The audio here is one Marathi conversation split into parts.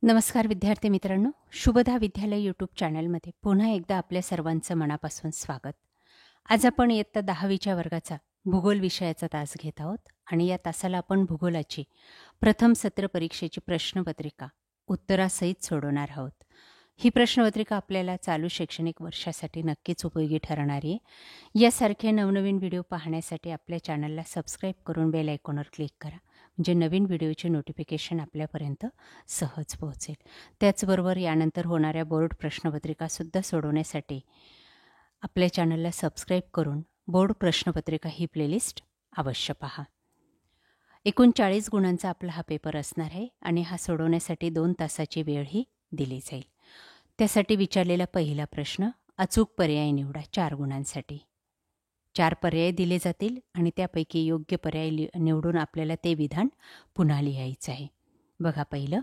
नमस्कार विद्यार्थी मित्रांनो, शुभदा विद्यालय यूट्यूब चॅनलमध्ये पुन्हा एकदा आपल्या सर्वांचं मनापासून स्वागत. आज आपण इयत्ता 10वीच्या वर्गाचा भूगोल विषयाचा तास घेत आहोत आणि या तासाला आपण भूगोलाची प्रथम सत्र परीक्षेची प्रश्नपत्रिका उत्तरासहित सोडवणार आहोत. ही प्रश्नपत्रिका आपल्याला चालू शैक्षणिक वर्षासाठी नक्कीच उपयोगी ठरणारी आहे. यासारखे नवनवीन व्हिडिओ पाहण्यासाठी आपल्या चॅनलला सबस्क्राईब करून बेल आयकॉनवर क्लिक करा, म्हणजे नवीन व्हिडिओचे नोटिफिकेशन आपल्यापर्यंत सहज पोहोचेल. त्याचबरोबर यानंतर होणाऱ्या बोर्ड प्रश्नपत्रिकासुद्धा सोडवण्यासाठी आपल्या चॅनलला सबस्क्राईब करून बोर्ड प्रश्नपत्रिका ही प्लेलिस्ट अवश्य पहा. एकूण 40 गुणांचा आपला हा पेपर असणार आहे आणि हा सोडवण्यासाठी 2 तासाची वेळही दिली जाईल. त्यासाठी विचारलेला पहिला प्रश्न, अचूक पर्याय निवडा 4 गुणांसाठी. 4 पर्याय दिले जातील आणि त्यापैकी योग्य पर्याय निवडून आपल्याला ते विधान पुन्हा लिहायचं आहे. बघा, पहिलं,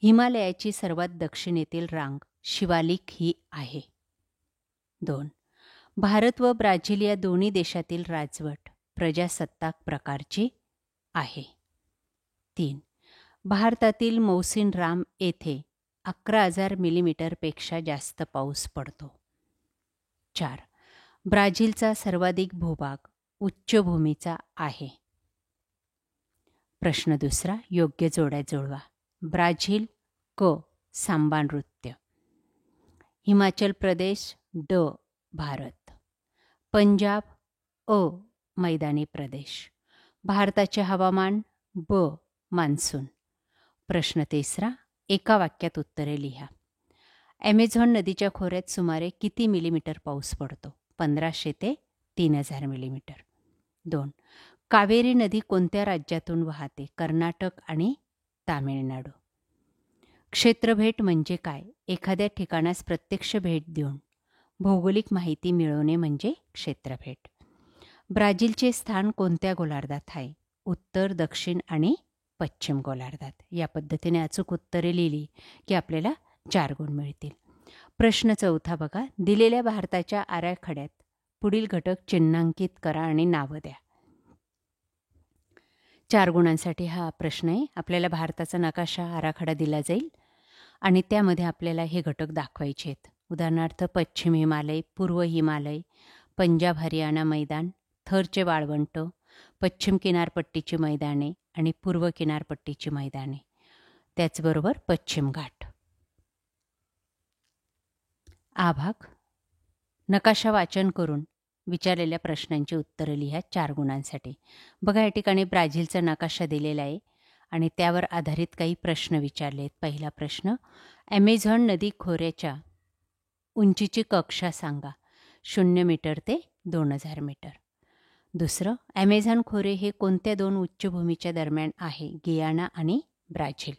हिमालयाची सर्वात दक्षिणेतील रांग शिवालिक ही आहे. 2. भारत व ब्राझील या दोन्ही देशातील राजवट प्रजासत्ताक प्रकारची आहे. 3. भारतातील मौसिन राम येथे 11,000 मिलीमीटरपेक्षा जास्त पाऊस पडतो. 4. ब्राझीलचा सर्वाधिक भूभाग उच्चभूमीचा आहे. प्रश्न दुसरा, योग्य जोड्या जुळवा. ब्राझील क. सांबा नृत्य. हिमाचल प्रदेश ड. भारत. पंजाब अ. मैदानी प्रदेश. भारताचे हवामान ब. मान्सून. प्रश्न तिसरा, एका वाक्यात उत्तरे लिहा. ॲमेझॉन नदीच्या खोऱ्यात सुमारे किती मिलीमीटर पाऊस पडतो? 1500 ते 3000 मिलीमीटर. 2. कावेरी नदी कोणत्या राज्यातून वाहते? कर्नाटक आणि तामिळनाडू. क्षेत्रभेट म्हणजे काय? एखाद्या ठिकाणास प्रत्यक्ष भेट देऊन भौगोलिक माहिती मिळवणे म्हणजे क्षेत्रभेट. ब्राझीलचे स्थान कोणत्या गोलार्धात आहे? उत्तर, दक्षिण आणि पश्चिम गोलार्धात. या पद्धतीने अचूक उत्तरे लिहिली की आपल्याला 4 गुण मिळतील. प्रश्न चौथा बघा, दिलेल्या भारताच्या आराखड्यात पुढील घटक चिन्हांकित करा आणि नावं द्या. 4 गुणांसाठी हा प्रश्न आहे. आपल्याला भारताचा नकाशा आराखडा दिला जाईल आणि त्यामध्ये आपल्याला हे घटक दाखवायचे आहेत. उदाहरणार्थ, पश्चिम हिमालय, पूर्व हिमालय, पंजाब हरियाणा मैदान, थरचे वाळवंट, पश्चिम किनारपट्टीची मैदाने आणि पूर्व किनारपट्टीची मैदाने, त्याचबरोबर पश्चिम घाट. आ भाग, नकाशा वाचन करून विचारलेल्या प्रश्नांची उत्तरं लिहा 4 गुणांसाठी. बघा, या ठिकाणी ब्राझीलचा नकाशा दिलेला आहे आणि त्यावर आधारित काही प्रश्न विचारले आहेत. पहिला प्रश्न, ॲमेझॉन नदी खोऱ्याच्या उंचीची कक्षा सांगा. 0 मीटर ते 2000 मीटर. दुसरं, ॲमेझॉन खोरे हे कोणत्या 2 उच्चभूमीच्या दरम्यान आहे? गियाना आणि ब्राझील.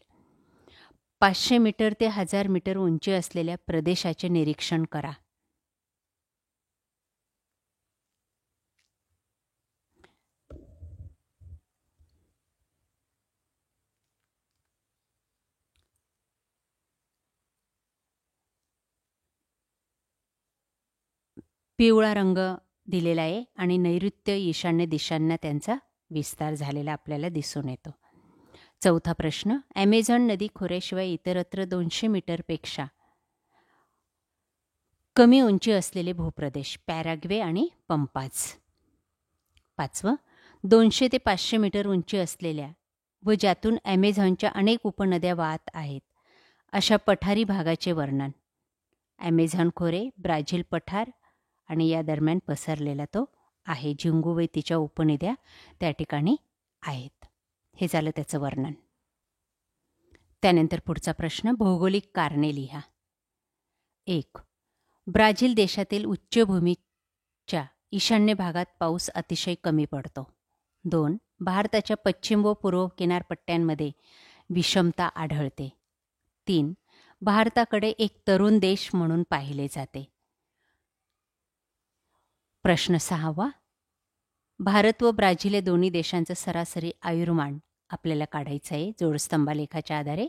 500 मीटर ते 1000 मीटर उंची असलेल्या प्रदेशाचे निरीक्षण करा. पिवळा रंग दिलेला आहे आणि नैऋत्य ईशान्य दिशांना त्यांचा विस्तार झालेला आपल्याला दिसून येतो. चौथा प्रश्न, ॲमेझॉन नदी खोऱ्याशिवाय इतरत्र 200 मीटरपेक्षा कमी उंची असलेले भूप्रदेश पॅराग्वे आणि पंपाज. 5. 200 ते 500 मीटर उंची असलेल्या व ज्यातून ॲमेझॉनच्या अनेक उपनद्या वाहत आहेत अशा पठारी भागाचे वर्णन. ॲमेझॉन खोरे, ब्राझील पठार आणि या दरम्यान पसरलेला तो आहे. झिंगू व तिच्या उपनद्या त्या ठिकाणी आहेत. हे झालं त्याचं वर्णन. त्यानंतर पुढचा प्रश्न, भौगोलिक कारणे लिहा. 1. ब्राझील देशातील उच्चभूमीच्या ईशान्य भागात पाऊस अतिशय कमी पडतो. 2. भारताच्या पश्चिम व पूर्व किनारपट्ट्यांमध्ये विषमता आढळते. 3. भारताकडे एक तरुण देश म्हणून पाहिले जाते. प्रश्न 6वा, भारत व ब्राझील या दोन्ही देशांचं सरासरी आयुर्मान आपल्याला काढायचं आहे जोडस्तंभालेखाच्या आधारे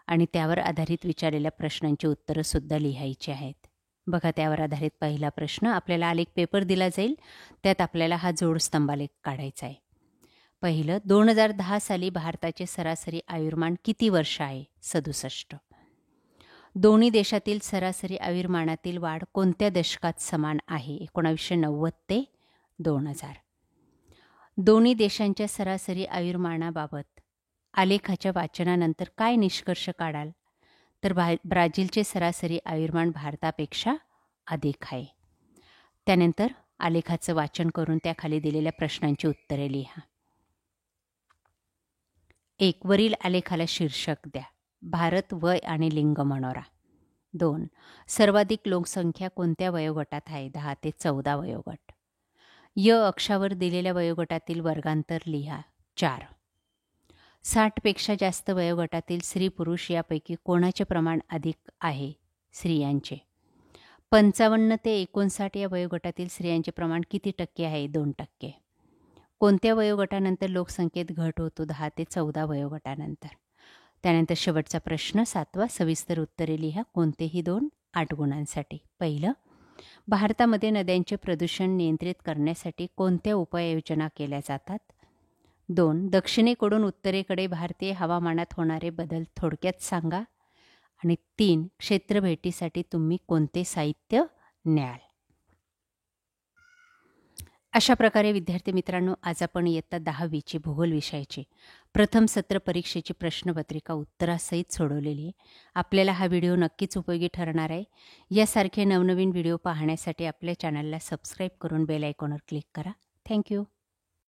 आणि त्यावर आधारित विचारलेल्या प्रश्नांची उत्तरंसुद्धा लिहायची आहेत. बघा, त्यावर आधारित पहिला प्रश्न, आपल्याला आलेख पेपर दिला जाईल, त्यात आपल्याला हा जोडस्तंभालेख काढायचा आहे. पहिलं, 2010 साली भारताचे सरासरी आयुर्मान किती वर्ष आहे? 67. दोन्ही देशातील सरासरी आयुर्मानातील वाढ कोणत्या दशकात समान आहे? 1990 ते 2000. दोन्ही देशांच्या सरासरी आयुर्मानाबाबत आलेखाच्या वाचनानंतर काय निष्कर्ष काढाल? तर ब्राझीलचे सरासरी आयुर्मान भारतापेक्षा अधिक आहे. त्यानंतर आलेखाचं वाचन करून त्याखाली दिलेल्या प्रश्नांची उत्तरे लिहा. 1. वरील आलेखाला शीर्षक द्या. भारत, वय आणि लिंग मनोरा. 2. सर्वाधिक लोकसंख्या कोणत्या वयोगटात आहे? 10 ते 14 वयोगट. य अक्षावर दिलेल्या वयोगटातील वर्गांतर लिहा. 4. 60पेक्षा जास्त वयोगटातील स्त्री पुरुष यापैकी कोणाचे प्रमाण अधिक आहे? स्त्रियांचे. 55 ते 59 या वयोगटातील स्त्रियांचे प्रमाण किती टक्के आहे? 2%. कोणत्या वयोगटानंतर लोकसंख्येत घट होतो? 10 ते 14 वयोगटानंतर. त्यानंतर शेवटचा प्रश्न 7वा, सविस्तर उत्तरे लिहा. कोणतेही 2 8 गुणांसाठी. पहिलं, भारतामध्ये नद्यांचे प्रदूषण नियंत्रित करण्यासाठी कोणत्या उपाययोजना केल्या जातात? 2. दक्षिणेकडून उत्तरेकडे भारतीय हवामानात होणारे बदल थोडक्यात सांगा. आणि 3. क्षेत्रभेटीसाठी तुम्ही कोणते साहित्य न्याल? अशा प्रकारे विद्यार्थी मित्रांनो, आज आपण इयत्ता 10वीची भूगोल विषयाची प्रथम सत्र परीक्षेची प्रश्नपत्रिका उत्तरासहित सोडवलेली आहे. आपल्याला हा व्हिडिओ नक्कीच उपयोगी ठरणार आहे. यासारखे नवनवीन व्हिडिओ पाहण्यासाठी आपल्या चॅनलला सबस्क्राईब करून बेल आयकॉनवर क्लिक करा. थँक्यू.